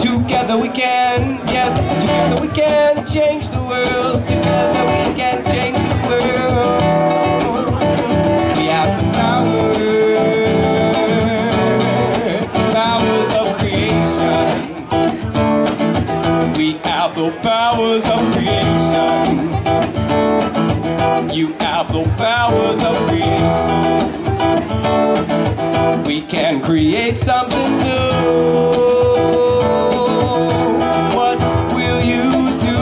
Together we can, yes, together we can change the world. Together we can change the world. We have the power, powers of creation. We have the powers of creation. You have the powers of creation. We can create something new. What will you do?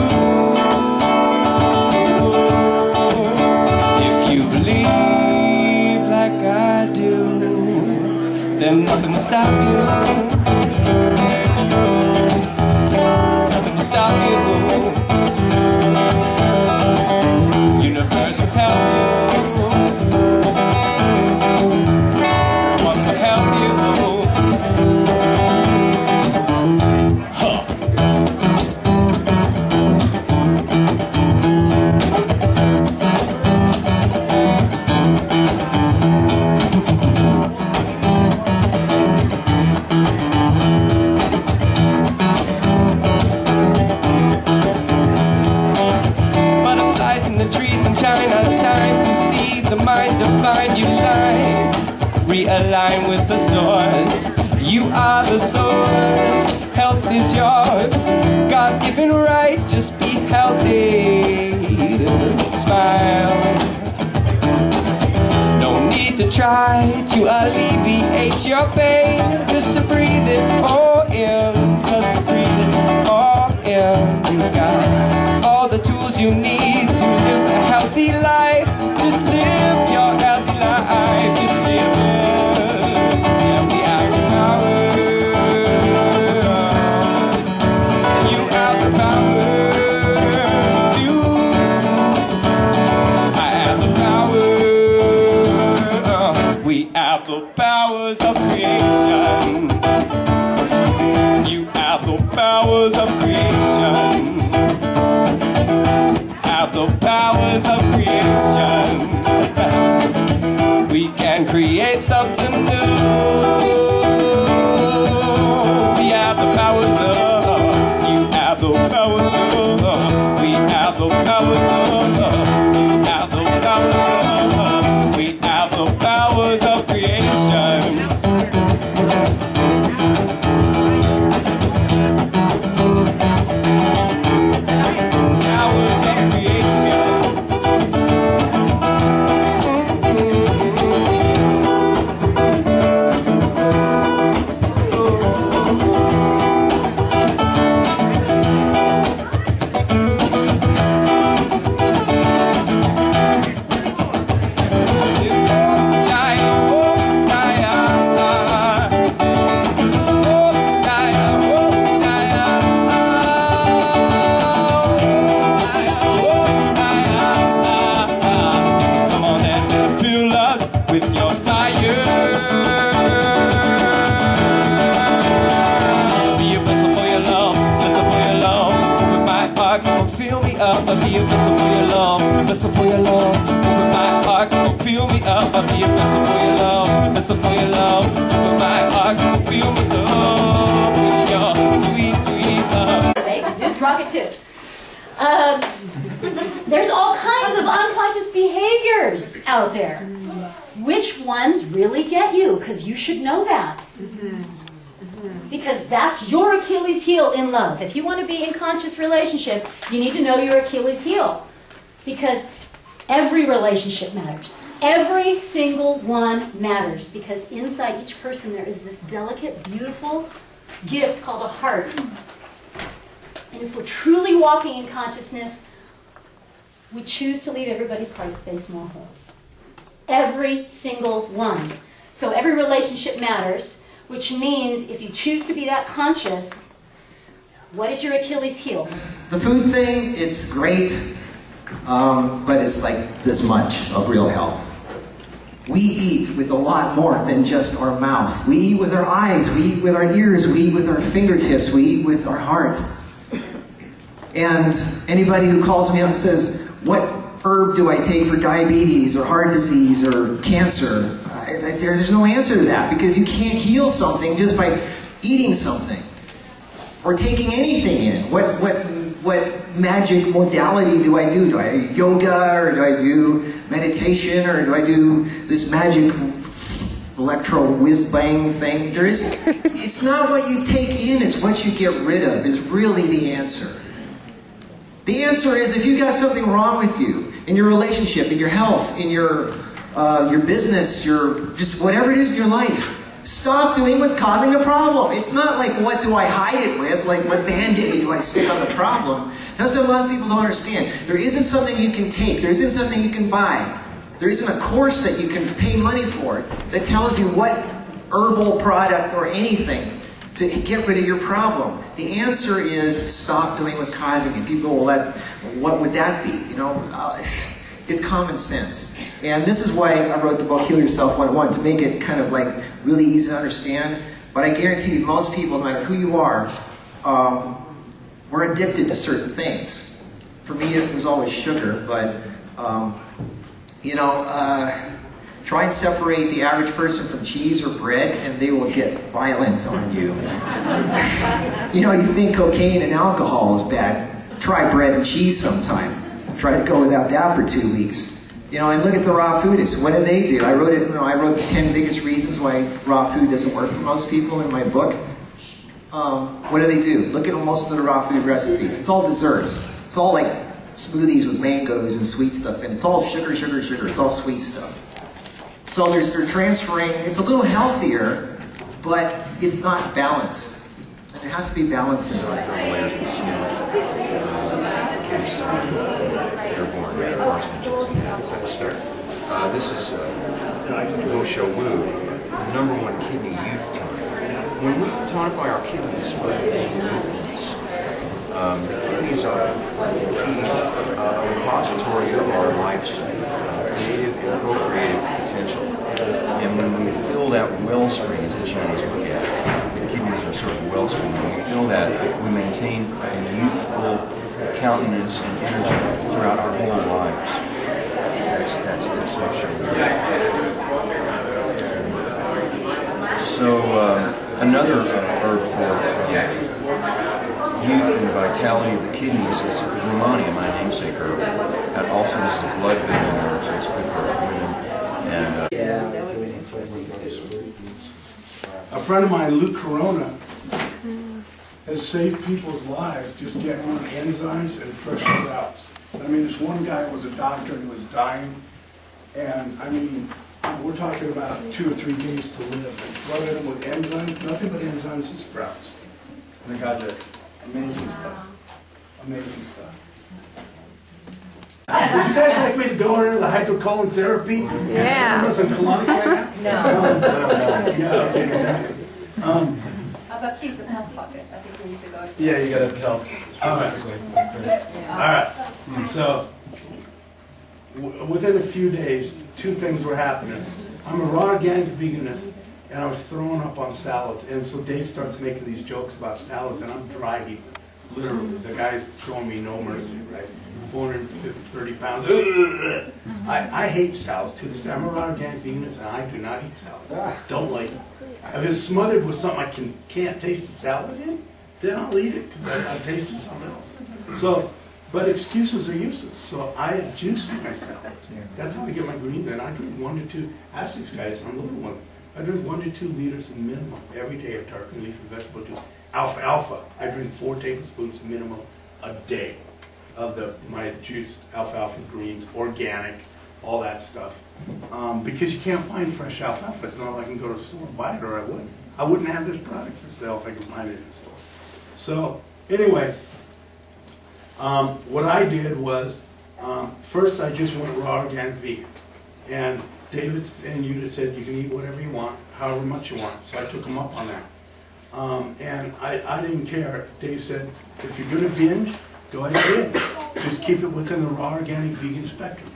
If you believe like I do, then nothing will stop you. Nothing will stop you. Universe will help you. One will help you. Realign with the source. You are the source. Health is yours. God-given right. Just be healthy. Smile. No need to try to alleviate your pain. Just to breathe it all in. Just to breathe it all in. You got all the tools you need to live a healthy life. Just live your healthy life. Just live it. The powers of creation. You have the powers of creation. Have the powers of creation. We can create something new. We have the powers of. You have the powers of. We have the powers of. You have the powers of. We have the powers of creation. There's all kinds of unconscious behaviors out there. Which ones really get you? Because you should know that. Because that's your Achilles heel in love. If you want to be in conscious relationship, you need to know your Achilles heel. Because every relationship matters. Every single one matters. Because inside each person there is this delicate, beautiful gift called a heart. And if we're truly walking in consciousness, we choose to leave everybody's heart space more whole. Every single one. So every relationship matters, which means if you choose to be that conscious, what is your Achilles heel? The food thing, it's great, but it's like this much of real health. We eat with a lot more than just our mouth. We eat with our eyes, we eat with our ears, we eat with our fingertips, we eat with our heart. And anybody who calls me up and says, what herb do I take for diabetes or heart disease or cancer? There's no answer to that, because you can't heal something just by eating something. or taking anything in. What magic modality do I do? Do I do yoga, or do I do meditation, or do I do this magic electro whiz-bang thing? It's not what you take in, it's what you get rid of is really the answer. The answer is, if you've got something wrong with you, in your relationship, in your health, in your business, just whatever it is in your life, stop doing what's causing the problem. It's not like, what do I hide it with? Like, what Band-Aid do I stick on the problem? That's what a lot of people don't understand. There isn't something you can take. There isn't something you can buy. There isn't a course that you can pay money for that tells you what herbal product or anything to get rid of your problem. The answer is, stop doing what's causing it. People go, well, what would that be? You know, it's common sense. And this is why I wrote the book, Heal Yourself 101, to make it kind of like really easy to understand. But I guarantee you, most people, no matter who you are, we're addicted to certain things. For me, it was always sugar, but, you know, try and separate the average person from cheese or bread, and they will get violent on you. You know, you think cocaine and alcohol is bad. Try bread and cheese sometime. Try to go without that for 2 weeks. You know, and look at the raw foodists. What do they do? I wrote it. You know, I wrote the 10 biggest reasons why raw food doesn't work for most people in my book. What do? Look at most of the raw food recipes. It's all desserts. It's all like smoothies with mangoes and sweet stuff, and it's all sugar, sugar, sugar. It's all sweet stuff. So they're transferring. It's a little healthier, but it's not balanced. And there has to be balance in life. This is Go Show Woo, #1 kidney youth tonic. When we tonify our kidneys by youthfulness, the kidneys are a repository of our life's creative and procreative potential. And when we fill that wellspring, as the Chinese look at it, the kidneys are sort of wellspring. When we fill that, we maintain a youthful countenance and energy throughout our whole lives. That's no show. So another herb for youth and vitality of the kidneys is Romania, my namesake herb. And also this is a blood building herb, so it's good for women. And a friend of mine, Luke Corona, has saved people's lives just getting on enzymes and fresh sprouts. I mean, this one guy was a doctor and he was dying, and I mean, we're talking about 2 or 3 days to live. They flooded him with enzymes, nothing but enzymes and sprouts. And the guy did amazing stuff. Amazing stuff. Would you guys like me to go into the hydrocolon therapy? Yeah. Some colonic right now? No. Yeah, okay, exactly. How about keep the past pocket? I think we need to go. Yeah, you gotta tell. All right. So, within a few days, 2 things were happening. I'm a raw organic veganist, and I was throwing up on salads. And so Dave starts making these jokes about salads, and I'm dry heaving. Literally, the guy's showing me no mercy, right? 430 pounds. I hate salads to this day. I'm a raw organic veganist, and I do not eat salads. Don't like it. If it's smothered with something I can't taste the salad in, then I'll eat it because I've tasted something else. So, but excuses are useless. So I juice my salad. That's how I get my greens in. I drink 1 to 2. Ask these guys, I'm a little one. I drink 1 to 2 liters minimum every day of dark and leafy vegetable juice. Alfalfa. I drink 4 tablespoons minimum a day of my juiced alfalfa greens, organic, all that stuff. Because you can't find fresh alfalfa. It's not like I can go to the store and buy it, or I wouldn't. I wouldn't have this product for sale if I could find it in the store. So, anyway, what I did was, first I just went raw organic vegan. And David and Yuta said you can eat whatever you want, however much you want. So I took them up on that. And I didn't care. Dave said, if you're going to binge, go ahead. Just keep it within the raw organic vegan spectrum.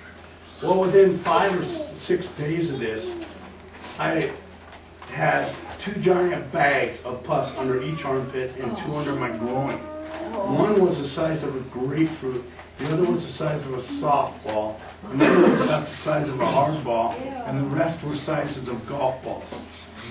Well, within 5 or 6 days of this, I had 2 giant bags of pus under each armpit and 2 under my groin. One was the size of a grapefruit, the other was the size of a softball, another was about the size of a hardball, and the rest were sizes of golf balls.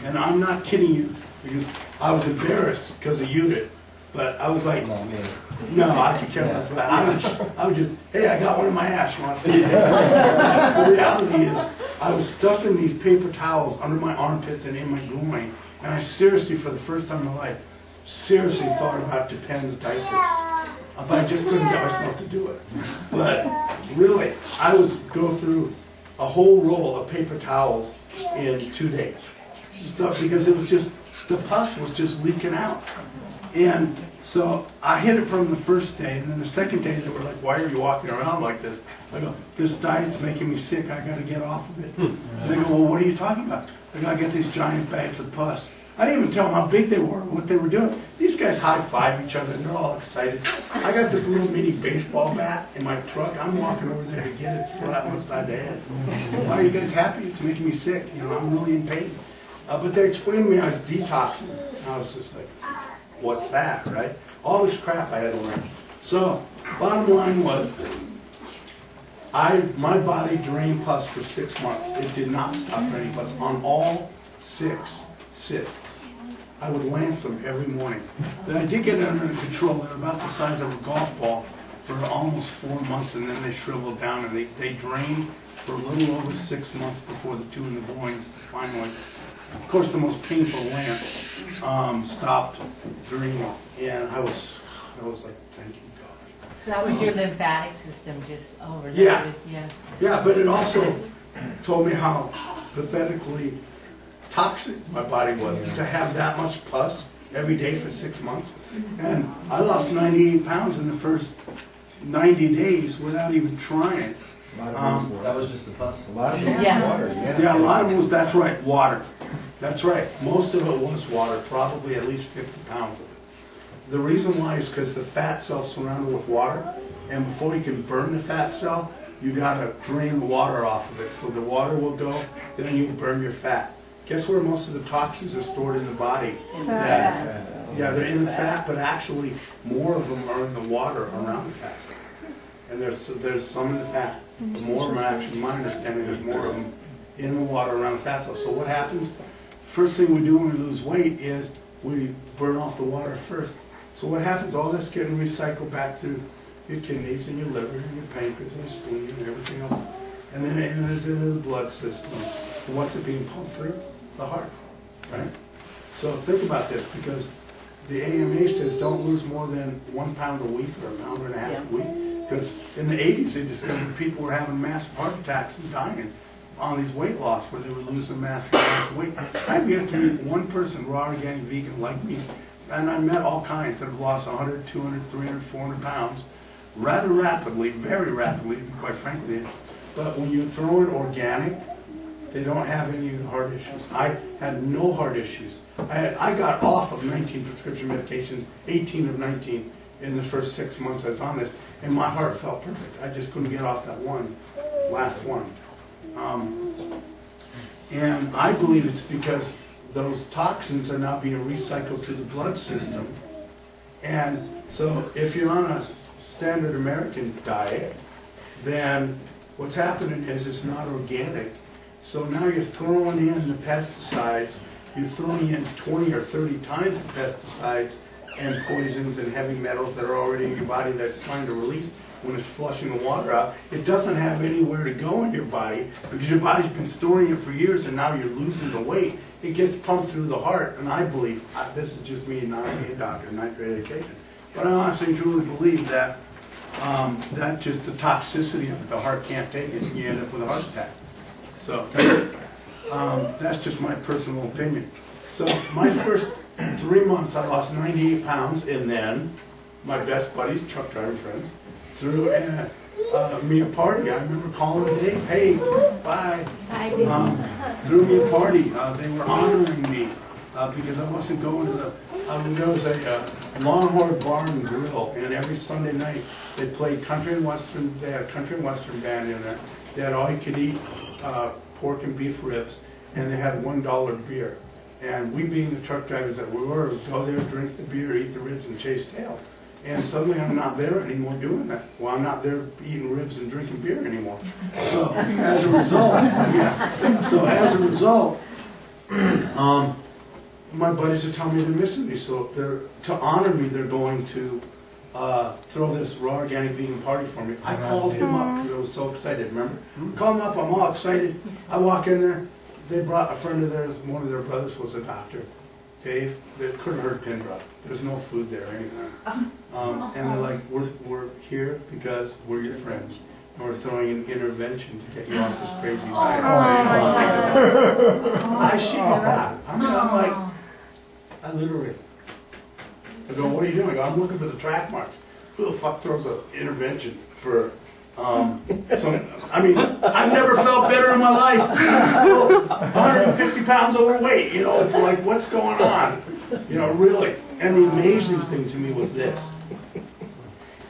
And I'm not kidding you, because I was embarrassed because of Judith. But I was like, no, I could care less about it. I would just, hey, I got one in my ass, you want to see it? The reality is, I was stuffing these paper towels under my armpits and in my groin, and I seriously, for the first time in my life, seriously thought about Depends diapers. But I just couldn't get myself to do it. But really, I was go through a whole roll of paper towels in 2 days. Stuff, because it was just, the pus was just leaking out. And so I hit it from the first day, and then the second day they were like, why are you walking around like this? I go, this diet's making me sick, I gotta get off of it. And they go, well, what are you talking about? I gotta get these giant bags of pus. I didn't even tell them how big they were, what they were doing. These guys high-five each other, and they're all excited. I got this little mini baseball bat in my truck. I'm walking over there to get it, slap them upside the head. Why are you guys happy? It's making me sick. You know, I'm really in pain. But they explained to me I was detoxing. And I was just like, what's that, right? All this crap I had to learn. So, bottom line was, my body drained pus for 6 months. It did not stop draining pus on all 6 cysts. I would lance them every morning. Then I did get it under control. They were about the size of a golf ball for almost 4 months, and then they shriveled down, and they drained for a little over 6 months before the 2 in the groins finally. Of course, the most painful lance stopped draining, and I was like, thank you, God. So that was your lymphatic system just overloaded? Yeah. Yeah, but it also told me how pathetically toxic my body was to have that much pus every day for 6 months. And I lost 98 pounds in the first 90 days without even trying. That was just the pus. A lot of it was water. Yeah, a lot of it was, that's right, water. That's right. Most of it was water, probably at least 50 pounds of it. The reason why is because the fat cell's surrounded with water, and before you can burn the fat cell, you gotta drain the water off of it. So the water will go, then you burn your fat. Guess where most of the toxins are stored in the body? Yeah, they're in the fat, but actually more of them are in the water around the fat cell. And there's some in the fat. More of them, actually, my understanding, there's more of them in the water around the fat cell. So what happens? First thing we do when we lose weight is we burn off the water first. So what happens? All this getting recycled back through your kidneys and your liver and your pancreas and your spleen and everything else. And then it enters into the blood system. And what's it being pumped through? The heart, right? So think about this, because the AMA says don't lose more than 1 pound a week or 1.5 pounds a week. Because in the 80s, they discovered people were having massive heart attacks and dying on these weight loss where they were losing massive amounts of weight. I've yet to meet one person, raw organic vegan like me, and I met all kinds that have lost 100, 200, 300, 400 pounds rather rapidly, very rapidly, to be quite frank with you. But when you throw in organic, they don't have any of the heart issues. I had no heart issues. I got off of 19 prescription medications, 18 of 19 in the first 6 months I was on this, and my heart felt perfect. I just couldn't get off that last one. And I believe it's because those toxins are now being recycled to the blood system. And so if you're on a standard American diet, then what's happening is it's not organic. So now you're throwing in the pesticides, you're throwing in 20 or 30 times the pesticides and poisons and heavy metals that are already in your body that's trying to release when it's flushing the water out. It doesn't have anywhere to go in your body because your body's been storing it for years and now you're losing the weight. It gets pumped through the heart, and I believe, this is just me not being a doctor, not great education, but I honestly truly believe that that just the toxicity of it, the heart can't take it, and you end up with a heart attack. So that's just my personal opinion. So my first 3 months, I lost 98 pounds, and then my best buddies, truck driving friends, threw me a party. I remember calling Dave, hey, bye. Threw me a party. They were honoring me because I wasn't going to the, there was a Longhorn Bar and Grill, and every Sunday night they played country and western, they had a country and western band in there. They had all you could eat pork and beef ribs, and they had $1 beer. And we, being the truck drivers that we were, would go there, drink the beer, eat the ribs, and chase tails. And suddenly I'm not there anymore doing that. Well, I'm not there eating ribs and drinking beer anymore. So as a result, my buddies are telling me they're missing me, so to honor me, they're going to throw this raw organic vegan party for me. I called him up because I was so excited, remember? Called him up, I'm all excited. I walk in there, they brought a friend of theirs, one of their brothers was a doctor, Dave. They couldn't hurt a pin drop. There's no food there anywhere. And they're like, we're here because we're your friends. And we're throwing an intervention to get you off this crazy diet. I shit you not. I mean, I'm like, I literally, I go, what are you doing? I go, I'm looking for the track marks. Who the fuck throws an intervention for some, I mean, I've never felt better in my life. I'm still 150 pounds overweight, you know, it's like, what's going on? You know, really. And the amazing thing to me was this.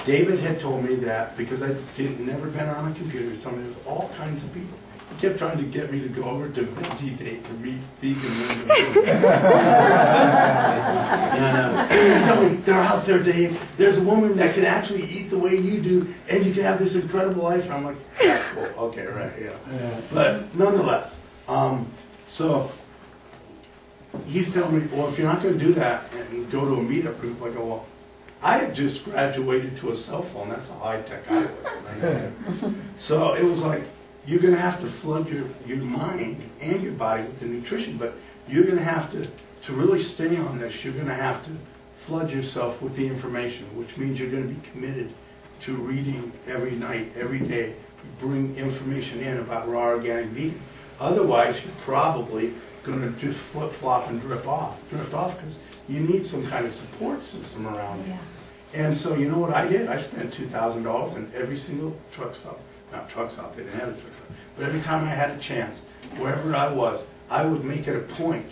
David had told me that, because I'd never been on a computer, he told me there's all kinds of people. He kept trying to get me to go over to Veggie Date to meet vegan women. And he was telling me, they're out there, Dave. There's a woman that can actually eat the way you do, and you can have this incredible life. And I'm like, yeah, cool, okay, right, yeah. But nonetheless, so he's telling me, well, if you're not going to do that and go to a meetup group, I go, well, I had just graduated to a cell phone. That's how high-tech I was. So it was like, you're going to have to flood your mind and your body with the nutrition, but you're going to have to really stay on this, you're going to have to flood yourself with the information, which means you're going to be committed to reading every night, every day. Bring information in about raw organic vegan. Otherwise, you're probably going to just flip-flop and drift off because you need some kind of support system around you. And so you know what I did? I spent $2,000 in every single truck stop. Not truck stop, they didn't have a truck stop. But every time I had a chance, wherever I was, I would make it a point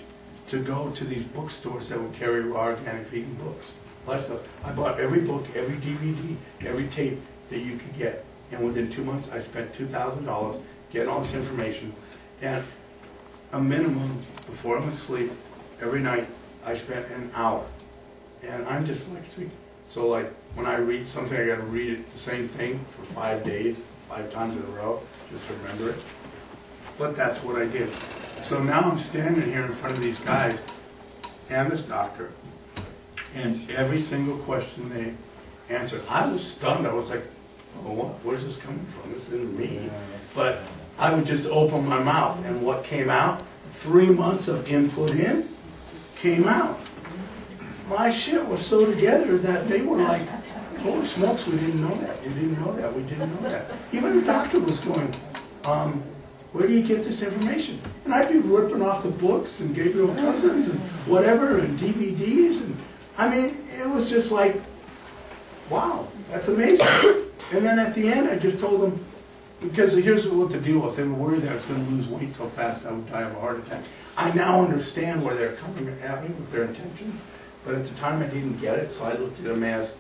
to go to these bookstores that would carry raw organic vegan books. I bought every book, every DVD, every tape that you could get. And within 2 months, I spent $2,000 getting all this information. And a minimum, before I went to sleep, every night, I spent an hour. And I'm just like, sweet. So like, when I read something, I gotta read it the same thing for 5 days, 5 times in a row, just to remember it. But that's what I did. So now I'm standing here in front of these guys and this doctor, and every single question they answered, I was stunned. I was like, oh, where's this coming from? This isn't me. But I would just open my mouth, and what came out, 3 months of input in, came out. My shit was so together that they were like, holy smokes, we didn't know that, we didn't know that, we didn't know that. Even the doctor was going, where do you get this information? And I'd be ripping off the books and Gabriel Cousins and whatever, and DVDs, and I mean, it was just like, wow, that's amazing. And then at the end, I just told them, because here's what the deal was. They were worried that I was going to lose weight so fast I would die of a heart attack. I now understand where they're coming at me with their intentions, but at the time I didn't get it, so I looked at them as,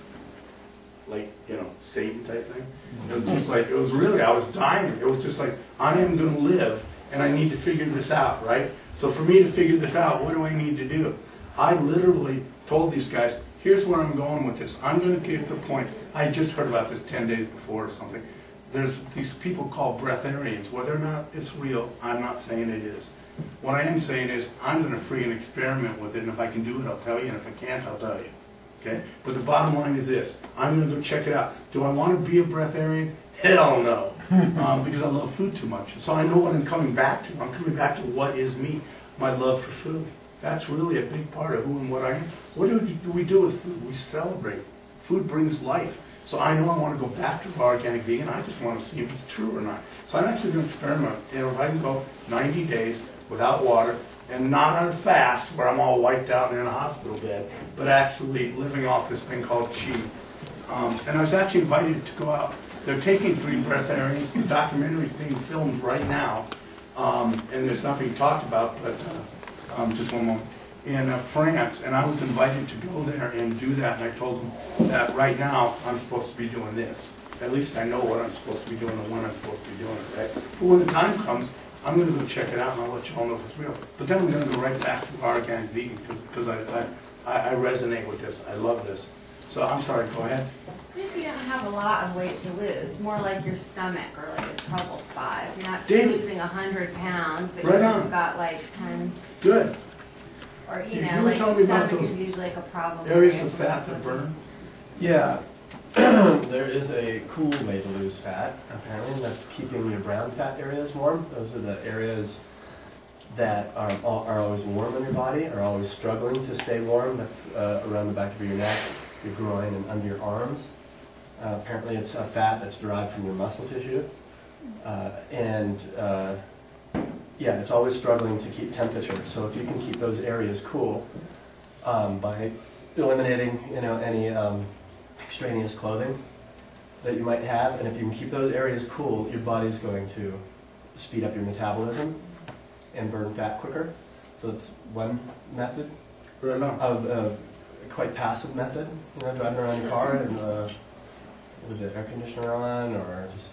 like, you know, Satan type thing. It was just like, it was really, I was dying. It was just like, I am going to live, and I need to figure this out, right? So for me to figure this out, what do I need to do? I literally told these guys, here's where I'm going with this. I'm going to get to the point, I just heard about this 10 days before or something. There's these people called breatharians. Whether or not it's real, I'm not saying it is. What I am saying is, I'm going to freaking experiment with it, and if I can do it, I'll tell you, and if I can't, I'll tell you. Okay? But the bottom line is this. I'm going to go check it out. Do I want to be a breatharian? Hell no. Because I love food too much. So I know what I'm coming back to. I'm coming back to what is me, my love for food. That's really a big part of who and what I am. What do we do with food? We celebrate. Food brings life. So I know I want to go back to raw organic vegan. I just want to see if it's true or not. So I'm actually going to experiment. You know, if I can go 90 days without water, and not on a fast where I'm all wiped out and in a hospital bed, but actually living off this thing called chi. And I was actually invited to go out. They're taking 3 breatharians. The documentary is being filmed right now, and it's not being talked about, but just one moment. In France, and I was invited to go there and do that, and I told them that right now I'm supposed to be doing this. At least I know what I'm supposed to be doing and when I'm supposed to be doing it, right? But when the time comes, I'm going to go check it out, and I'll let you all know if it's real. But then I'm going to go right back to organic vegan, because I resonate with this. I love this. So I'm sorry, go ahead. What if you don't have a lot of weight to lose? More like your stomach or like a trouble spot. If you're not David, losing 100 pounds, but right you've got like 10. Good. Or, You know, were like telling me about stomach those is usually like a problem. areas area of for fat most that women. burn. Yeah, there is a cool way to lose fat, apparently, and that's keeping your brown fat areas warm. Those are the areas that are always warm in your body, are always struggling to stay warm. That's around the back of your neck, your groin, and under your arms. Apparently it's a fat that's derived from your muscle tissue. Yeah, it's always struggling to keep temperature. So if you can keep those areas cool by eliminating, any extraneous clothing that you might have, and if you can keep those areas cool, your body's going to speed up your metabolism and burn fat quicker. So it's one method Right on. of a quite passive method, driving around your car and with the air conditioner on, or just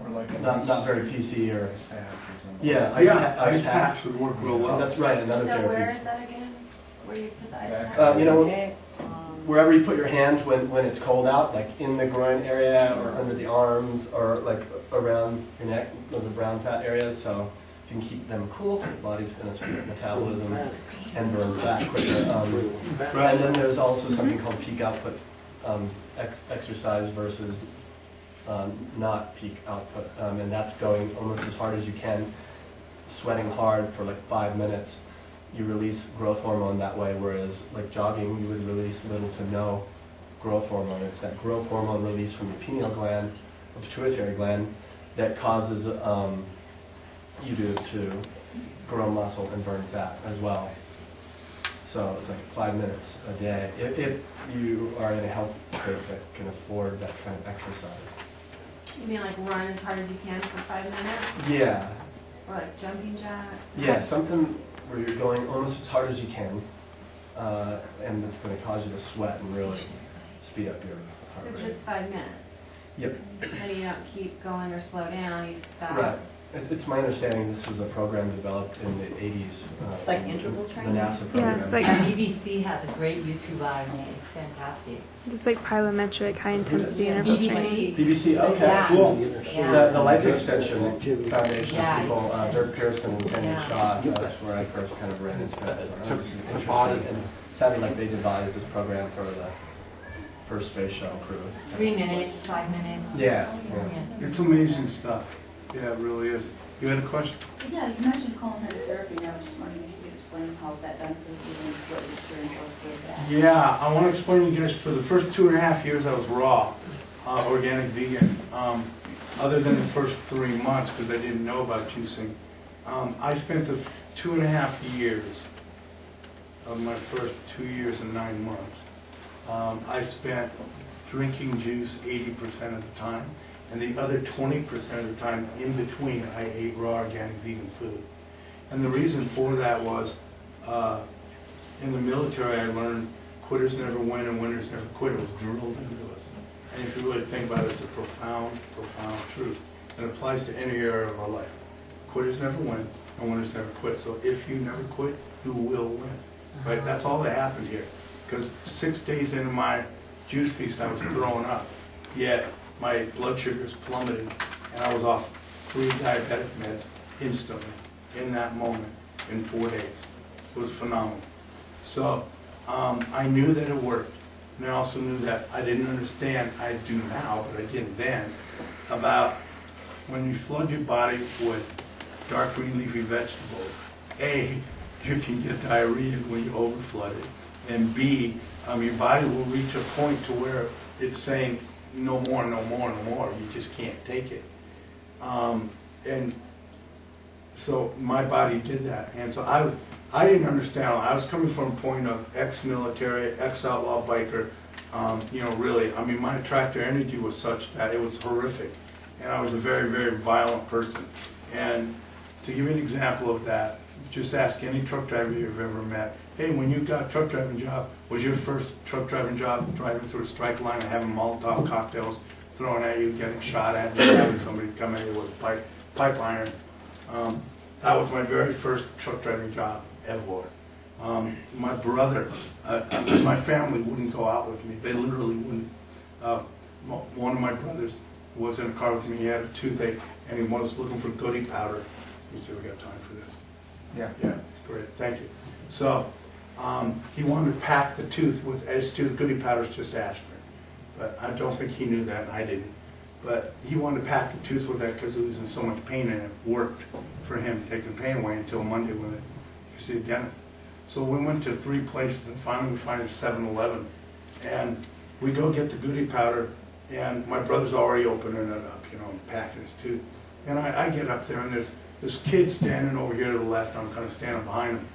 Or like not very PC or ice pack or something. yeah, Ice packs would work real well. That's right, another So where therapy. is that again? Where you put the ice Back. pack? Wherever you put your hand when it's cold out, like in the groin area or under the arms or like around your neck, those are brown fat areas. So if you can keep them cool, your body's going to speed up metabolism and burn fat quicker. And then there's also something called peak output exercise versus not peak output, and that's going almost as hard as you can, sweating hard for like 5 minutes. You release growth hormone that way, whereas like jogging, you would release little to no growth hormone. It's that growth hormone released from your pineal gland, or pituitary gland, that causes you to grow muscle and burn fat as well. So it's like 5 minutes a day, if you are in a health state that can afford that kind of exercise. You mean like run as hard as you can for 5 minutes? Yeah. Or like jumping jacks? Yeah, something where you're going almost as hard as you can, and it's going to cause you to sweat and really speed up your heart So rate. just 5 minutes? Yep. Then you don't keep going or slow down, you just stop? Right. It's my understanding this was a program developed in the 80s. It's like interval training? The NASA program. Yeah, like BBC has a great YouTube on it. It's fantastic. it's like plyometric, high intensity interval training. BBC, okay, Yeah. cool. Yeah. The Life Extension Foundation, Yeah, people, it's- Dirk Pearson and Sandy Yeah. Shaw, that's where I first kind of ran into it. This is interesting, and it sounded like they devised this program for the first space shuttle crew. 3 minutes, 5 minutes. Yeah. It's amazing stuff. Yeah, it really is. You had a question? Yeah, you mentioned culinary therapy, and I was just wondering if you could explain how that benefits you and what your experience was with that. Yeah, I want to explain to you guys, for the first 2.5 years I was raw, organic vegan, other than the first 3 months because I didn't know about juicing. I spent the 2.5 years of my first 2 years and 9 months. I spent drinking juice 80% of the time, and the other 20% of the time in between I ate raw organic vegan food. And the reason for that was, in the military I learned quitters never win and winners never quit. It was drilled into us. And if you really think about it, it's a profound, profound truth. It applies to any area of our life. Quitters never win and winners never quit. So if you never quit, you will win. Right? That's all that happened here. Because 6 days into my juice feast, I was throwing up. Yet my blood sugars plummeted, and I was off 3 diabetic meds instantly, in that moment, in 4 days. So it was phenomenal. So I knew that it worked, and I also knew that I didn't understand, I do now, but I didn't then, about when you flood your body with dark green leafy vegetables, A, you can get diarrhea when you overflood it, and B, your body will reach a point to where it's saying, no more, no more, no more. You just can't take it. And so my body did that. And so I didn't understand. I was coming from a point of ex-military, ex-outlaw biker. Really, I mean, my attractor energy was such that it was horrific. And I was a very, very violent person. And to give you an example of that, just ask any truck driver you've ever met. Hey, when you got a truck driving job, was your first truck driving job driving through a strike line and having Molotov cocktails thrown at you, getting shot at, and having somebody come at you with a pipe iron? That was my very first truck driving job ever. My brother, my family wouldn't go out with me. They literally wouldn't. One of my brothers was in a car with me. He had a toothache, and he was looking for goody powder. Let me see if we got time for this. Yeah, great, thank you. So He wanted to pack the tooth with his tooth. Goody powder's just aspirin. But I don't think he knew that, and I didn't. But he wanted to pack the tooth with that because he was in so much pain, and it worked for him to take the pain away until Monday when he see a dentist. So we went to 3 places, and finally we find a 7-Eleven. And we go get the Goody powder, and my brother's already opening it up, you know, and packing his tooth. And I get up there, and there's this kid standing over here to the left. I'm kind of standing behind him.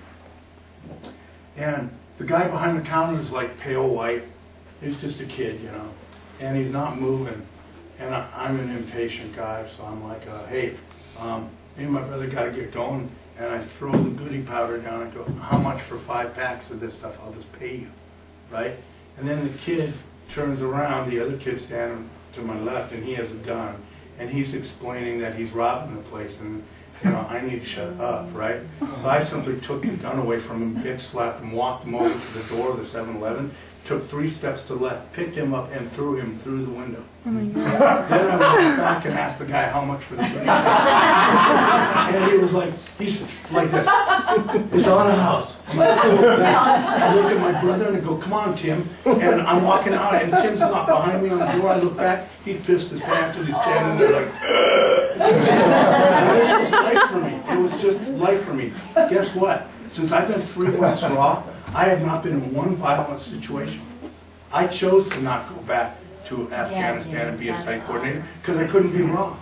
And the guy behind the counter is like pale white. He's just a kid, you know, and he's not moving. And I'm an impatient guy, so I'm like, hey, me and my brother got to get going. And I throw the Goody powder down and go, how much for 5 packs of this stuff? I'll just pay you, right? And then the kid turns around, the other kid standing to my left, and he has a gun. And he's explaining that he's robbing the place, and you know, I need to shut up, right? So I simply took the gun away from him, bitch slapped him, walked him over to the door of the 7-Eleven, took 3 steps to the left, picked him up, and threw him through the window. Oh my God. Then I went back and asked the guy how much for the Goody. And he was like, he's like this. It's on a house. I'm like, cool. I look at my brother and I go, come on, Tim. And I'm walking out, and Tim's not behind me on the door. I look back, he's pissed his pants, and he's standing there like, and this was life for me. It was just life for me. Guess what? Since I've been 3 months raw, I have not been in one violent situation. I chose to not go back to Afghanistan and be a site coordinator because I couldn't be raw.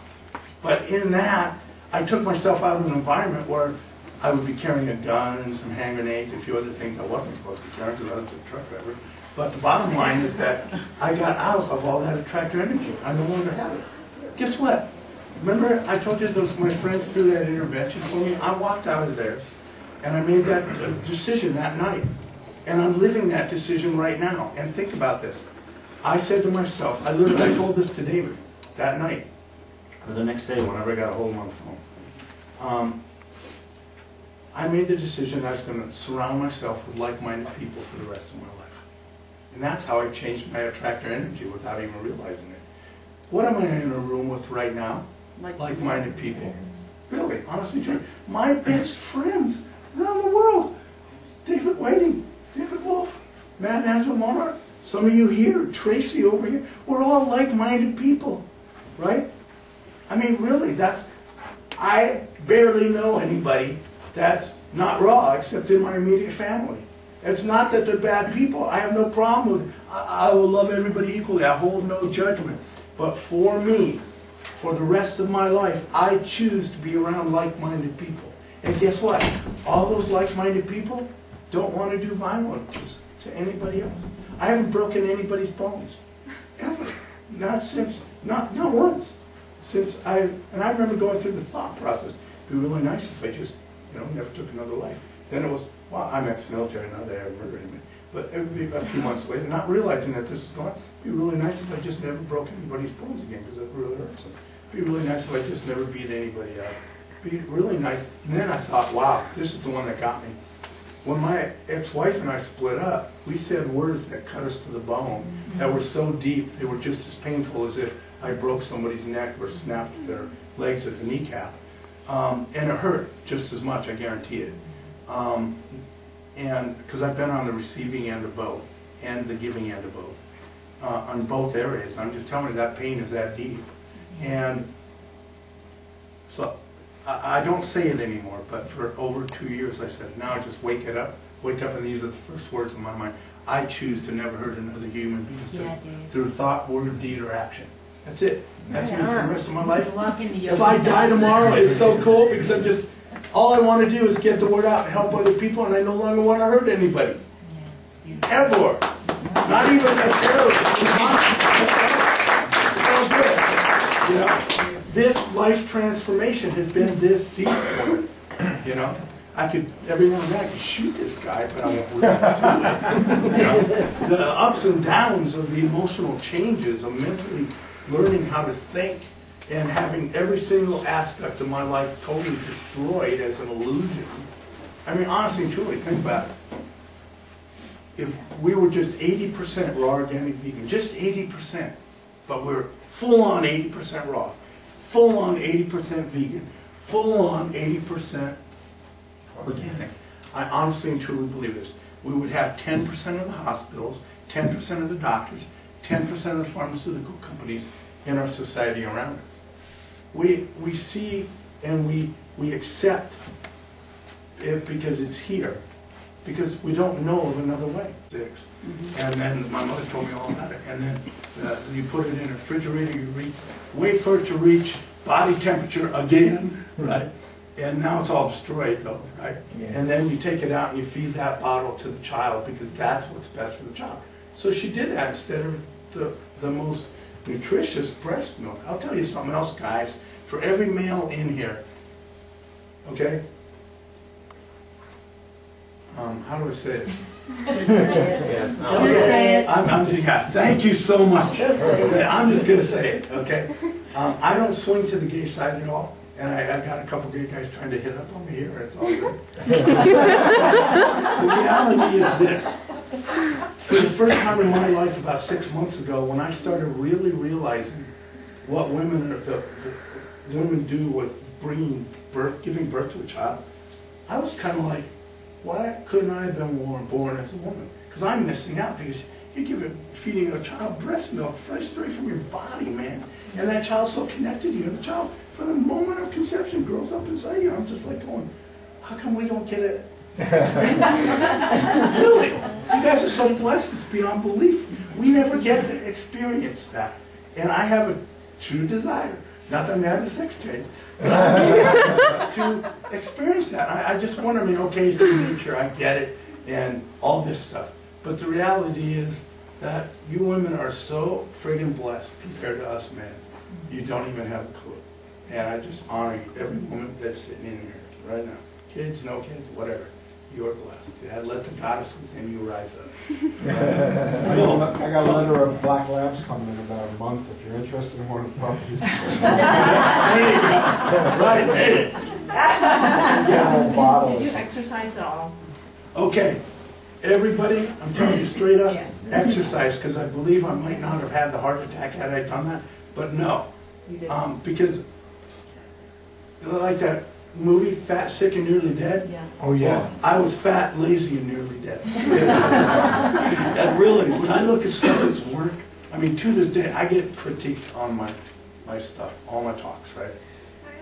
But in that, I took myself out of an environment where I would be carrying a gun and some hand grenades, a few other things I wasn't supposed to be carrying because I was a truck driver. But the bottom line is that I got out of all that attractor energy. I no longer have it. Guess what? Remember I told you those my friends threw that intervention for me? I walked out of there and I made that decision that night. And I'm living that decision right now. And think about this. I said to myself, I told this to David that night, or the next day whenever I got a hold of him on the phone. I made the decision that I was going to surround myself with like-minded people for the rest of my life. And that's how I changed my attractor energy without even realizing it. What am I in a room with right now? Like-minded people. Really, honestly, true. My best friends around the world. David Whiting, David Wolf, Matt Angelo Monarch, some of you here, Tracy over here. We're all like-minded people, right? I mean, really, I barely know anybody that's not raw except in my immediate family. It's not that they're bad people. I have no problem with it. I will love everybody equally. I hold no judgment. But for me, for the rest of my life, I choose to be around like-minded people. And guess what? All those like-minded people don't want to do violence to anybody else. I haven't broken anybody's bones. Ever. Not once. And I remember going through the thought process. It'd be really nice if I just, never took another life. Then it was, well, I'm ex-military, now they have murder anybody. But it would be a few months later, not realizing that this is going, it'd be really nice if I just never broke anybody's bones again, because it really hurts them. It'd be really nice if I just never beat anybody up. It'd be really nice. And then I thought, wow, this is the one that got me. When my ex-wife and I split up, we said words that cut us to the bone, that were so deep, they were just as painful as if I broke somebody's neck or snapped their legs at the kneecap. And it hurt just as much, I guarantee it. And because I've been on the receiving end of both, and the giving end of both, on both areas. I'm just telling you that pain is that deep. And so I don't say it anymore, but for over 2 years I said, now I just wake up and these are the first words in my mind. I choose to never hurt another human being through thought, word, deed, or action. That's it. That's me for the rest of my life. If I die tomorrow, it's so cool because all I want to do is get the word out and help other people, and I no longer want to hurt anybody. Ever. Not even a terrorist. It's all good. This life transformation has been this deep for me. I could, every now and then I could shoot this guy, but I won't really do it. The ups and downs of the emotional changes of mentally learning how to think and having every single aspect of my life totally destroyed as an illusion. I mean, honestly and truly, think about it. If we were just 80% raw organic vegan, just 80%, but we're full-on 80% raw, full-on 80% vegan, full-on 80% organic. I honestly and truly believe this. we would have 10% of the hospitals, 10% of the doctors, 10% of the pharmaceutical companies in our society around us. We see and we accept it because it's here, because we don't know of another way. And then my mother told me all about it. And then you put it in a refrigerator, you wait for it to reach body temperature again, right? And now it's all destroyed though, right? Yeah. And then you take it out and you feed that bottle to the child because that's what's best for the child. So she did that instead of the most nutritious breast milk. I'll tell you something else, guys. For every male in here, okay? How do I say this? Just say it. Just say it. Yeah, thank you so much. Just say it. I'm just going to say it, okay? I don't swing to the gay side at all. And I got a couple gay guys trying to hit up on me here. It's all good. The reality is this. For the first time in my life, about 6 months ago, when I started really realizing what women do with giving birth to a child, I was kind of like, why couldn't I have been born as a woman? Because I'm missing out, because you're feeding a child breast milk fresh straight from your body, man. And that child's so connected to you. And the child, from the moment of conception, grows up inside you. I'm just like going, how come we don't get it? Really? You guys are so blessed, it's beyond belief. We never get to experience that. And I have a true desire, not that I'm having a sex change, but to experience that. I just wonder, I mean, okay, it's in nature, I get it, and all this stuff. But the reality is that you women are so friggin' blessed compared to us men. You don't even have a clue. And I just honor you, every woman that's sitting in here right now. Kids, no kids, whatever. You are blessed. Let the goddess within you rise up. I got a litter of black labs coming in about a month. If you're interested in one of the puppies. There you go. Right there. Did you exercise at all? Okay. Everybody, I'm telling you straight up, exercise, because I believe I might not have had the heart attack had I done that. But no. You did. Because, like that movie, Fat, Sick, and Nearly Dead? Yeah. Oh, yeah. Well, I was fat, lazy, and nearly dead. And really, when I look at stuff as work, I mean, to this day, I get critiqued on my stuff, all my talks, right?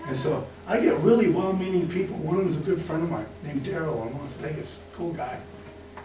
And so I get really well-meaning people. One of them is a good friend of mine named Daryl in Las Vegas, cool guy.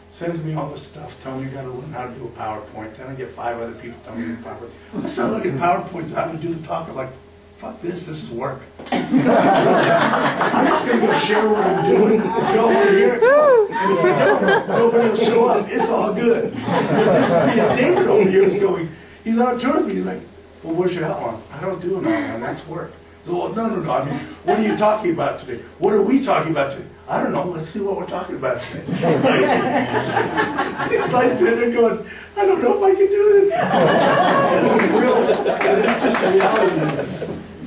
Sends me all this stuff, telling me I got to learn how to do a PowerPoint. Then I get 5 other people telling me to do PowerPoint. I start looking at PowerPoints, how to do the talk. I'm like, fuck this is work. I'm just going to go share what I'm doing. If y'all want to hear it, cool. And if you don't, nobody will show up. It's all good. But this is David over here is going, he's on tour with me. He's like, well, where's your outline? I don't do an outline. That's work. So, well, no. I mean, what are you talking about today? What are we talking about today? I don't know. Let's see what we're talking about today. It's like sitting there going, I don't know if I can do this. Really, it's just a reality.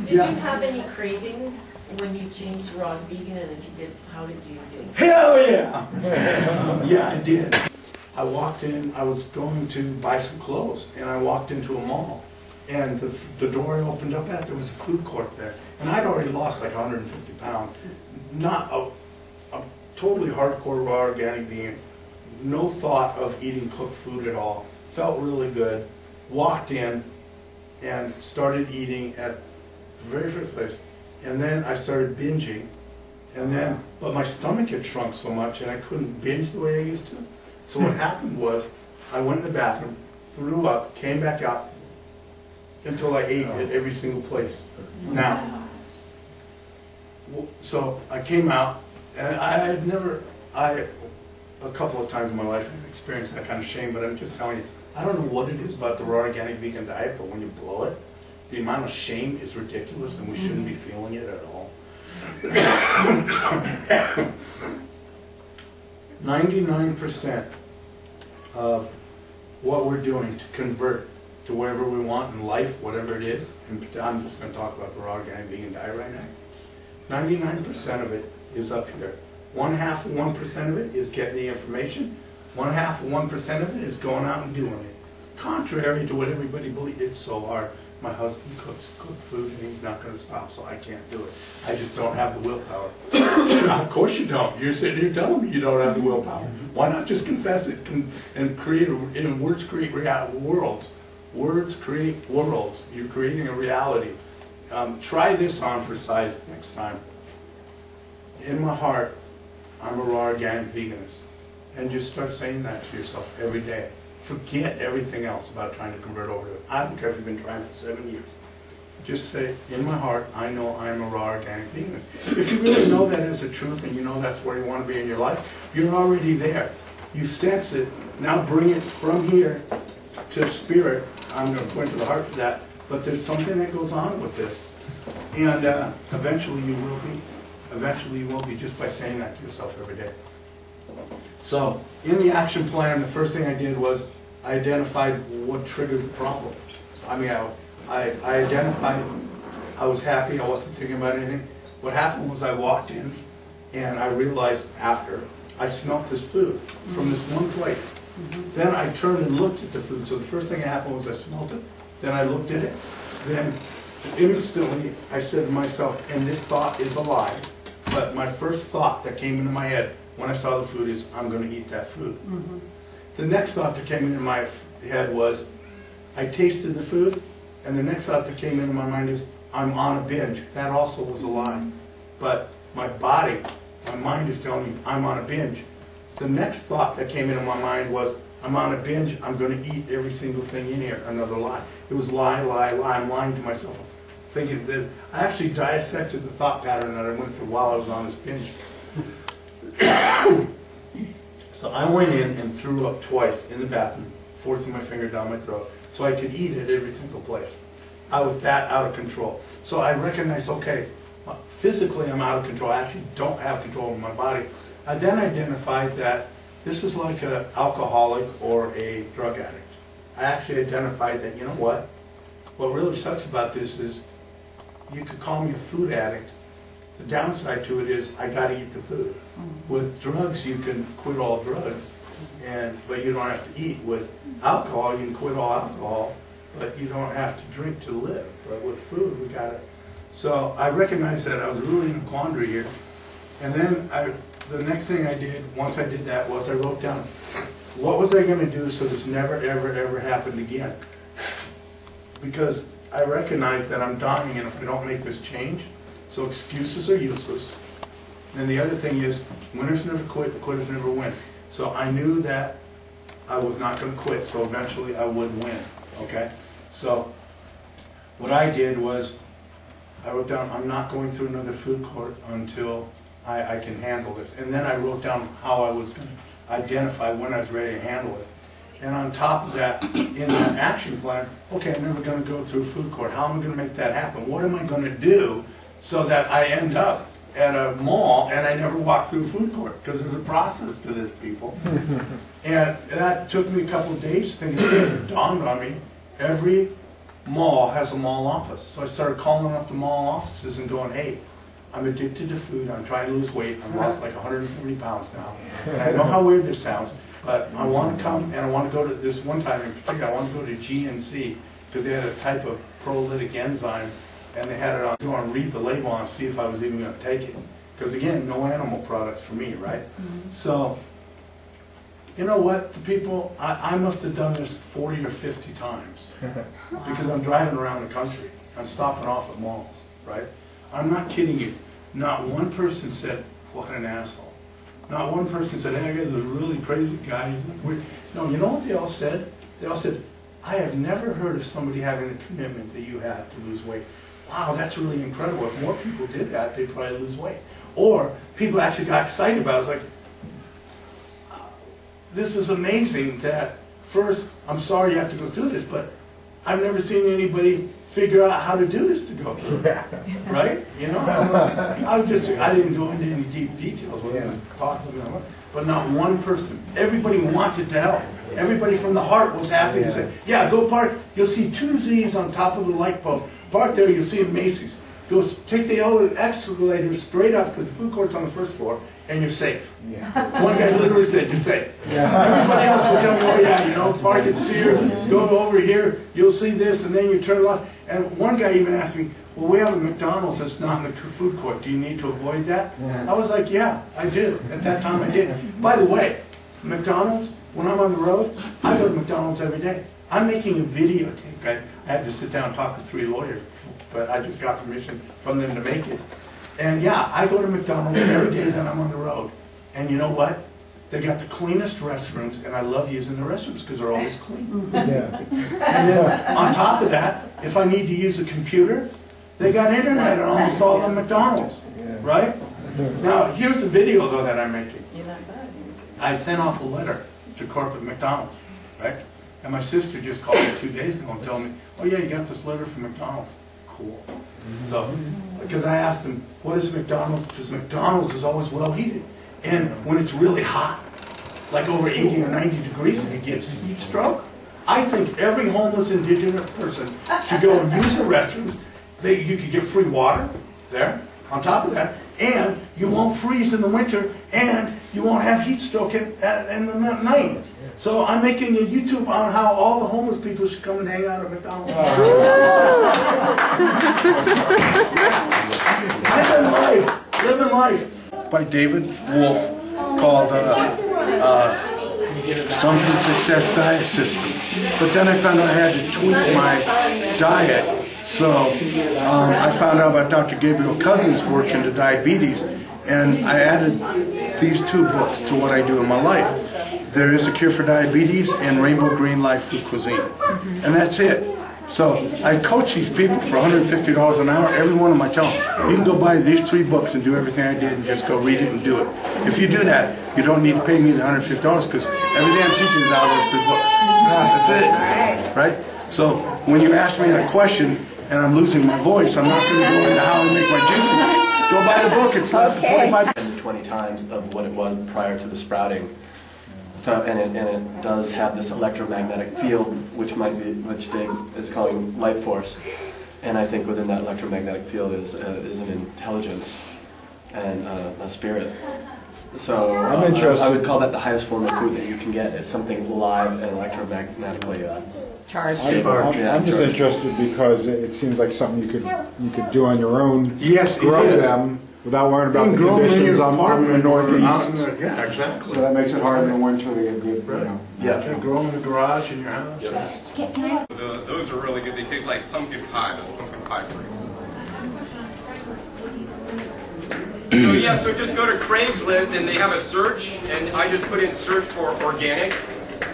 Did you have any cravings when you changed raw vegan, and if you did, how did you do? Hell yeah! Yeah, I did. I walked in, I was going to buy some clothes, and I walked into a mall. And the door I opened up at, there was a food court there. And I'd already lost like 150 pounds. Not a totally hardcore raw organic vegan. No thought of eating cooked food at all. Felt really good. Walked in and started eating at the very first place. And then I started binging. But my stomach had shrunk so much and I couldn't binge the way I used to. So what happened was, I went in the bathroom, threw up, came back out, until I ate at every single place. Now, so I came out, and a couple of times in my life I've experienced that kind of shame, but I'm just telling you, I don't know what it is about the raw organic vegan diet, but when you blow it, the amount of shame is ridiculous, and we shouldn't be feeling it at all. 99% of what we're doing to convert to wherever we want in life, whatever it is, and I'm just going to talk about the raw organic vegan diet right now. 99% of it is up here. 1/2 of 1% of it is getting the information. 1/2 of 1% of it is going out and doing it. Contrary to what everybody believes, it's so hard. My husband cooks good food and he's not going to stop, so I can't do it. I just don't have the willpower. Of course you don't. You're sitting here telling me you don't have the willpower. Why not just confess it and create words create worlds. Words create worlds. You're creating a reality. Try this on for size next time. In my heart, I'm a raw organic veganist. And just start saying that to yourself every day. Forget everything else about trying to convert over to it. I don't care if you've been trying for 7 years. Just say, in my heart, I know I'm a raw organic veganist. If you really know that as a truth and you know that's where you want to be in your life, you're already there. You sense it. Now bring it from here to spirit. I'm going to point to the heart for that. But there's something that goes on with this. And eventually you will be. Eventually you will be just by saying that to yourself every day. So, in the action plan, the first thing I did was I identified what triggered the problem. I mean, I identified, I was happy, I wasn't thinking about anything. What happened was I walked in and I realized after, I smelt this food from this one place. Then I turned and looked at the food. So the first thing that happened was I smelled it, then I looked at it, then instantly I said to myself, and this thought is a lie, but my first thought that came into my head when I saw the food is, I'm going to eat that food. The next thought that came into my head was, I tasted the food, and the next thought that came into my mind is, I'm on a binge. That also was a lie. But my body, my mind is telling me, I'm on a binge. The next thought that came into my mind was, I'm on a binge, I'm going to eat every single thing in here. Another lie. It was lie, lie, lie. I'm lying to myself. Thinking that I actually dissected the thought pattern that I went through while I was on this binge. So I went in and threw up twice in the bathroom, forcing my finger down my throat, so I could eat at every single place. I was that out of control. So I recognized, okay, physically I'm out of control. I actually don't have control over my body. I then identified that this is like an alcoholic or a drug addict. I actually identified that, you know what really sucks about this is, you could call me a food addict. The downside to it is I got to eat the food. With drugs, you can quit all drugs, but you don't have to eat. With alcohol, you can quit all alcohol, but you don't have to drink to live. But with food, we got to. So I recognized that I was really in a quandary here. And then the next thing I did, once I did that, was I wrote down, what was I going to do so this never, ever, ever happened again? Because I recognize that I'm dying, and if I don't make this change, so excuses are useless. And the other thing is, winners never quit, quitters never win. So I knew that I was not going to quit, so eventually I would win, okay? So what I did was, I wrote down, I'm not going through another food court until I can handle this. And then I wrote down how I was going to identify when I was ready to handle it. And on top of that, in that action plan, okay, I'm never going to go through a food court. How am I going to make that happen? What am I going to do so that I end up at a mall and I never walk through a food court? Because there's a process to this, people. And that took me a couple of days thinking, it dawned on me, every mall has a mall office. So I started calling up the mall offices and going, hey, I'm addicted to food, I'm trying to lose weight, I've lost like 170 pounds now. And I know how weird this sounds, but I want to come and I want to go to this one time in particular, I want to go to GNC because they had a type of prolytic enzyme and they had it on, go and read the label and see if I was even going to take it. Because again, no animal products for me, right? So, you know what, the people, I must have done this 40 or 50 times because I'm driving around the country. I'm stopping off at malls, right? I'm not kidding you. Not one person said, what an asshole. Not one person said, hey, I got this really crazy guy. He's like weird. No, you know what they all said? They all said, I have never heard of somebody having the commitment that you had to lose weight. Wow, that's really incredible. If more people did that, they'd probably lose weight. Or people actually got excited about it. It was like, this is amazing that first, I'm sorry you have to go through this, but I've never seen anybody figure out how to do this to go through, right? You know, I didn't go into any deep details with them, talk to them, but not one person. Everybody wanted to help. Everybody from the heart was happy to say, yeah, go park. You'll see 2 Z's on top of the light post. Park there, you'll see a Macy's. Go take the escalator straight up because the food court's on the first floor, and you're safe. One guy literally said, you're safe. Everybody else would tell me, oh yeah, you know, park at Sears, go over here, you'll see this, and then you turn left. And one guy even asked me, well, we have a McDonald's that's not in the food court. Do you need to avoid that? I was like, yeah, I do. At that time, I did. By the way, McDonald's, when I'm on the road, I go to McDonald's every day. I'm making a videotape. I had to sit down and talk to 3 lawyers, but I just got permission from them to make it. And yeah, I go to McDonald's every day that I'm on the road. And you know what? They got the cleanest restrooms, and I love using the restrooms because they're always clean. And then on top of that, if I need to use a computer, they got internet at almost all the McDonald's, right? Now, here's the video, though, that I'm making. I sent off a letter to corporate McDonald's, right? And my sister just called me 2 days ago and told me, oh yeah, you got this letter from McDonald's. Cool. So, because I asked them, what is McDonald's? Because McDonald's is always well heated. And when it's really hot, like over 80 or 90 degrees, if you get heat stroke, I think every homeless indigenous person should go and use the restrooms. You could get free water there, on top of that, and you won't freeze in the winter, and you won't have heat stroke in the night. So I'm making a YouTube on how all the homeless people should come and hang out at McDonald's. Living life. By David Wolf, called Some Food Success Diet System. But then I found out I had to tweak my diet. So I found out about Dr. Gabriel Cousins' work into diabetes, and I added these 2 books to what I do in my life. There is a Cure for Diabetes and Rainbow Green Life Food Cuisine. And that's it. So I coach these people for $150 an hour, every one of them I tell them, you can go buy these 3 books and do everything I did and just go read it and do it. If you do that, you don't need to pay me the $150 because everything I'm teaching is out of those 3 books. That's it. Right? So when you ask me that question and I'm losing my voice, I'm not going to go into how I make my juices. Go buy the book, it's less than 25. 10 to 20 times of what it was prior to the sprouting. So, and it does have this electromagnetic field, which Dave is calling life force. And I think within that electromagnetic field is an intelligence and a spirit. So I'm interested. I would call that the highest form of food that you can get, is something live and electromagnetically charged. I'm just interested because it seems like something you could do on your own. Yes, grow them without worrying about the conditions on the northeast. Yeah, exactly. So that makes it hard in the winter to get good. Right. You know. Yeah, grow in the garage in your house. Those are really good. They taste like pumpkin pie, the pumpkin pie fruits. So yeah, so just go to Craigslist and they have a search, and I just put in search for organic,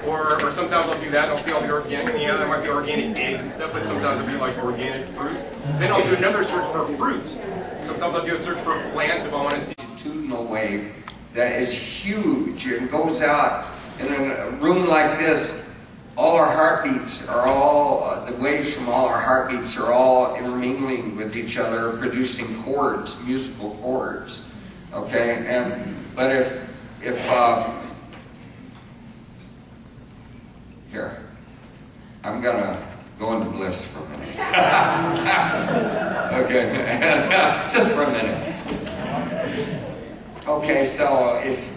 or sometimes I'll do that and I'll see all the organic, and yeah, there might be organic eggs and stuff, but sometimes it'll be like organic fruit. Then I'll do another search for fruits. Sometimes I'll do a search for plants if I want to see. Longitudinal wave that is huge and goes out in a room like this. All our heartbeats are all, the waves from all our heartbeats are all intermingling with each other, producing chords, musical chords. Okay, but if here, I'm gonna go into bliss for a minute. Okay, just for a minute. Okay, so if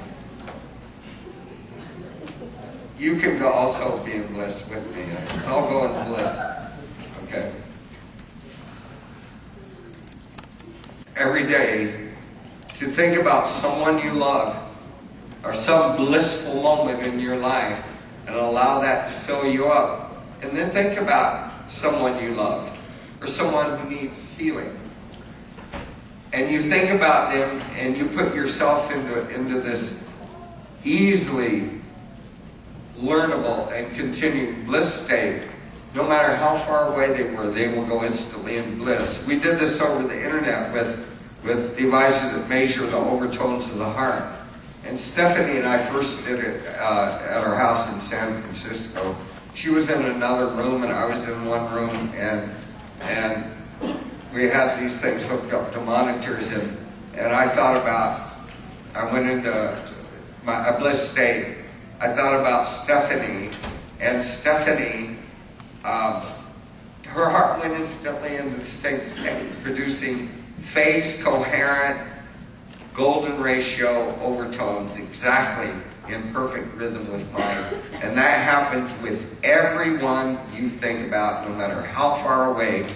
you can also be in bliss with me. Let's all go in bliss. Okay. Every day, to think about someone you love or some blissful moment in your life and allow that to fill you up. And then think about someone you love or someone who needs healing. And you think about them and you put yourself into this easily learnable and continued bliss state. No matter how far away they will go instantly in bliss. We did this over the internet with devices that measure the overtones of the heart. And Stephanie and I first did it at our house in San Francisco. She was in another room and I was in one room, and we had these things hooked up to monitors, and I thought about, I went into a bliss state. I thought about Stephanie, and Stephanie, her heart went instantly into the same state, producing phase coherent, golden ratio overtones exactly in perfect rhythm with mine. And that happens with everyone you think about, no matter how far away.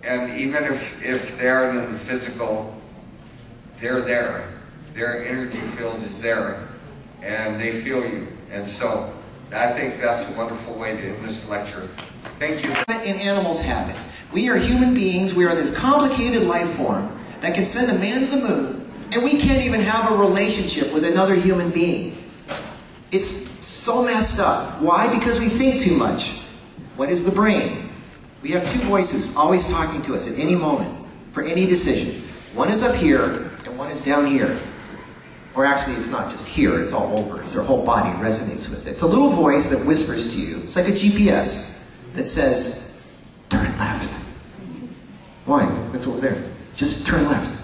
And even if they're in the physical, they're there. Their energy field is there. And they feel you. And so I think that's a wonderful way to end this lecture. Thank you. And animals have it. We are human beings. We are this complicated life form that can send a man to the moon, and we can't even have a relationship with another human being. It's so messed up. Why? Because we think too much. What is the brain? We have two voices always talking to us at any moment for any decision. One is up here, and one is down here. Or actually, it's not just here, it's all over. It's their whole body resonates with it. It's a little voice that whispers to you. It's like a GPS that says, turn left. Why? That's over there. Just turn left.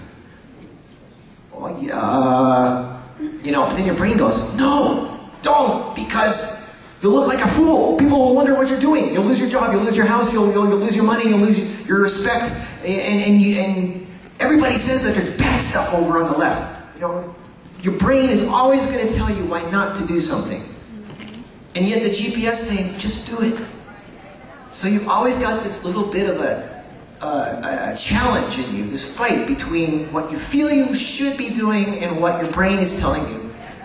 Oh, yeah. You know, but then your brain goes, no, don't, because you'll look like a fool. People will wonder what you're doing. You'll lose your job, you'll lose your house, you'll lose your money, you'll lose your respect. And everybody says that there's bad stuff over on the left. You know, your brain is always going to tell you why not to do something. And yet the GPS is saying, just do it. So you've always got this little bit of a challenge in you, this fight between what you feel you should be doing and what your brain is telling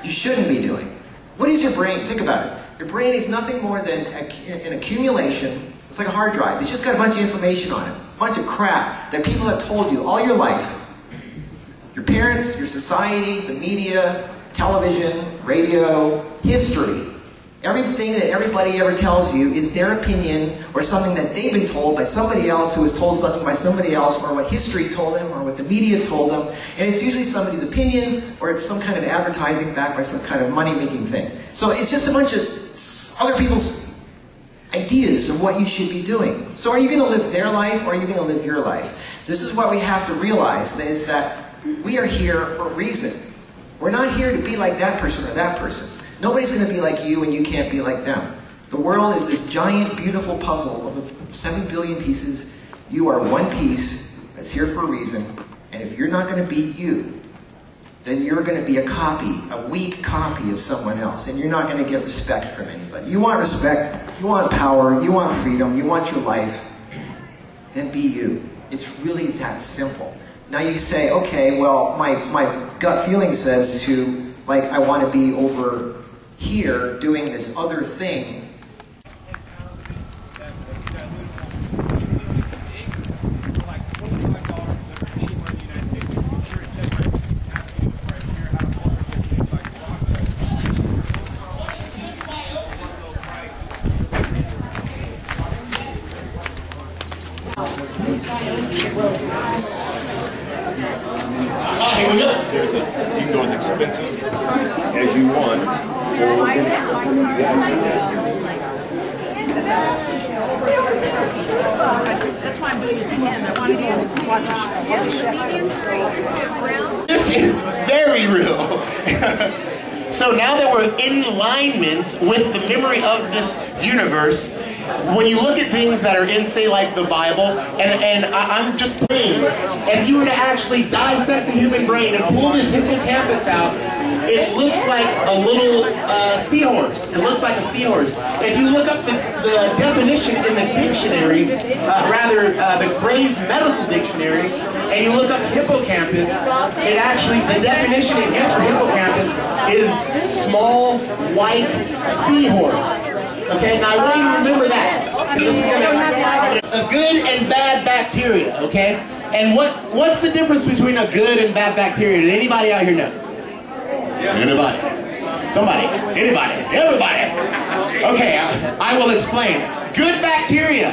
you shouldn't be doing. What is your brain? Think about it. Your brain is nothing more than an accumulation. It's like a hard drive. It's just got a bunch of information on it, a bunch of crap that people have told you all your life. Your parents, your society, the media, television, radio, history. Everything that everybody ever tells you is their opinion or something that they've been told by somebody else who was told something by somebody else, or what history told them or what the media told them. And it's usually somebody's opinion, or it's some kind of advertising backed by some kind of money-making thing. So it's just a bunch of other people's ideas of what you should be doing. So are you going to live their life, or are you going to live your life? This is what we have to realize, is that we are here for a reason. We're not here to be like that person or that person. Nobody's going to be like you, and you can't be like them. The world is this giant, beautiful puzzle of 7 billion pieces. You are one piece that's here for a reason, and if you're not going to be you, then you're going to be a copy, a weak copy of someone else, and you're not going to get respect from anybody. You want respect, you want power, you want freedom, you want your life, then be you. It's really that simple. Now you say, okay, well, my gut feeling says to, like, I want to be over here doing this other thing. Here we go. You can go as expensive as you want. That's why I'm doing it at the end. I want to go watch. This is very real. So now that we're in alignment with the memory of this universe, when you look at things that are in, say, like the Bible, and I'm just praying, if you were to actually dissect the human brain and pull this hippocampus out, it looks like a little seahorse. It looks like a seahorse. If you look up the definition in the dictionary, the Gray's Medical Dictionary, and you look up hippocampus, it actually, the definition it gives for hippocampus is small white seahorse. Okay, now I want you to remember that. It's a good and bad bacteria, okay? And what's the difference between a good and bad bacteria? Did anybody out here know? Anybody? Somebody? Anybody? Everybody? Okay, I will explain. Good bacteria,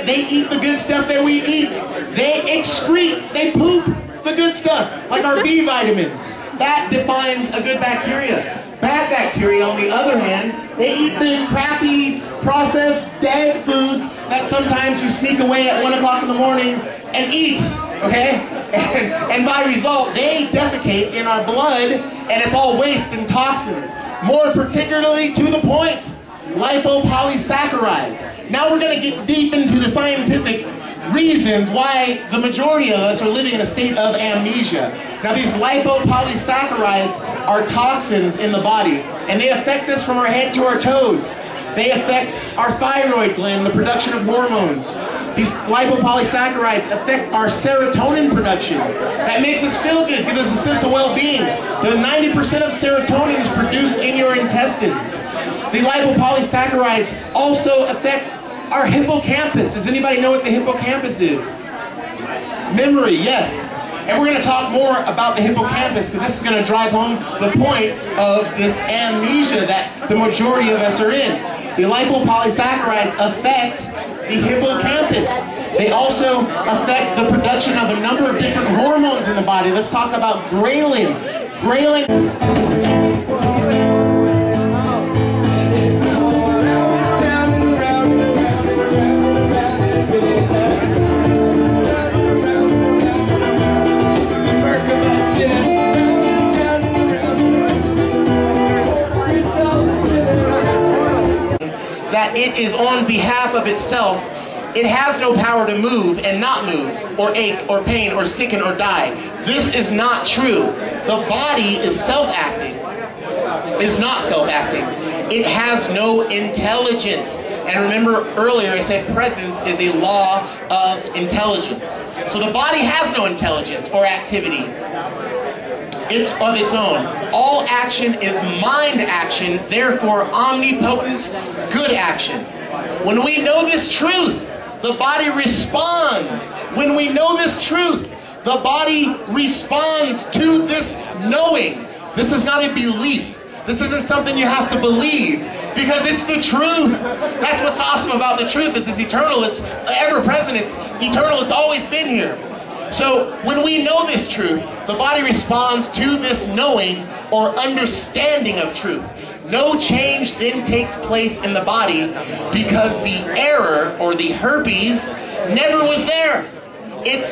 they eat the good stuff that we eat. They excrete, they poop the good stuff, like our B vitamins. That defines a good bacteria. Bad bacteria, on the other hand, they eat the crappy, processed, dead foods that sometimes you sneak away at 1 o'clock in the morning and eat, okay? And by result, they defecate in our blood, and it's all waste and toxins. More particularly, to the point, lipopolysaccharides. Now we're going to get deep into the scientific reasons why the majority of us are living in a state of amnesia. Now, these lipopolysaccharides are toxins in the body, and they affect us from our head to our toes. They affect our thyroid gland, the production of hormones. These lipopolysaccharides affect our serotonin production. That makes us feel good, gives us a sense of well-being. The 90% of serotonin is produced in your intestines. The lipopolysaccharides also affect our hippocampus. Does anybody know what the hippocampus is? Memory, yes. And we're going to talk more about the hippocampus because this is going to drive home the point of this amnesia that the majority of us are in. The lipopolysaccharides affect the hippocampus. They also affect the production of a number of different hormones in the body. Let's talk about ghrelin. That it is on behalf of itself. It has no power to move and not move, or ache, or pain, or sicken, or die. This is not true. The body is self-acting. It's not self-acting. It has no intelligence. And remember earlier I said presence is a law of intelligence. So the body has no intelligence or activity. It's of its own. All action is mind action, therefore omnipotent good action. When we know this truth, the body responds. When we know this truth, the body responds to this knowing. This is not a belief. This isn't something you have to believe because it's the truth. That's what's awesome about the truth. It's eternal. It's ever present. It's eternal. It's always been here. So when we know this truth, the body responds to this knowing or understanding of truth. No change then takes place in the body because the error or the herpes never was there. It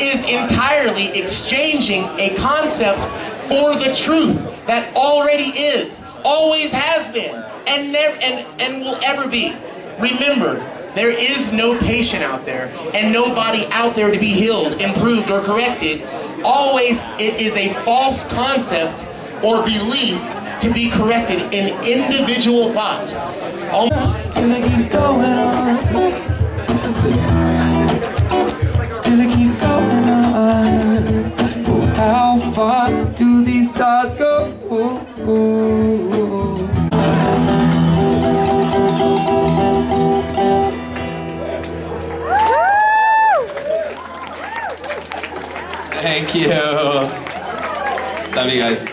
is entirely exchanging a concept for the truth that already is, always has been, and will ever be. Remember, there is no patient out there and nobody out there to be healed, improved, or corrected. Always it is a false concept or belief to be corrected in individual thought. How far do these stars go? Thank you. Love you guys.